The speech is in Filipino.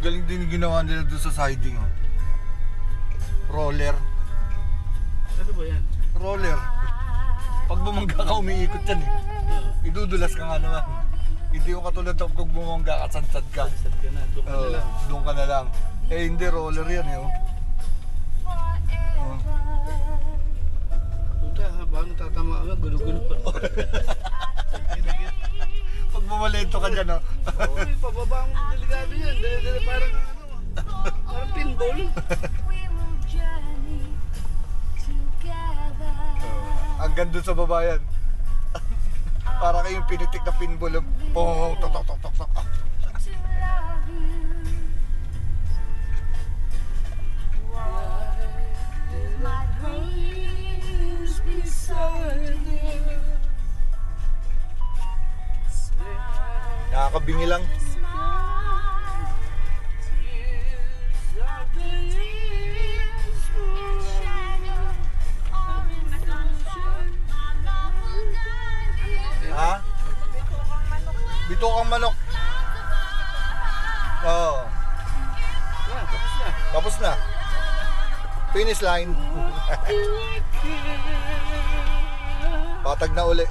Galing din yung ginawa nila doon sa siding, oh. Roller. Ano ba yan? Roller. Pag bumangga ka, umiikot yan eh. Idudulas ka nga naman. Hindi yung katulad ng pag bumangga ka, sadsad ka. Sad ka na, doon ka na lang. Doon ka na lang. Eh hindi, roller yan eh, oh. Puta, habang tatama ka, gulo-gulo pa. Pag bumalento ka dyan, oh. Oo, pababa ang delikado yan. Dali-dali parang parang pinball. Hanggang doon sa baba yan. Para kayong pinitik na pinball. Oh, tok tok tok tok tok. Nakakabingi lang. Ha? Bito kang manok. Oo. Yeah, tapos na. Tapos na. Finish line. Patag na uli.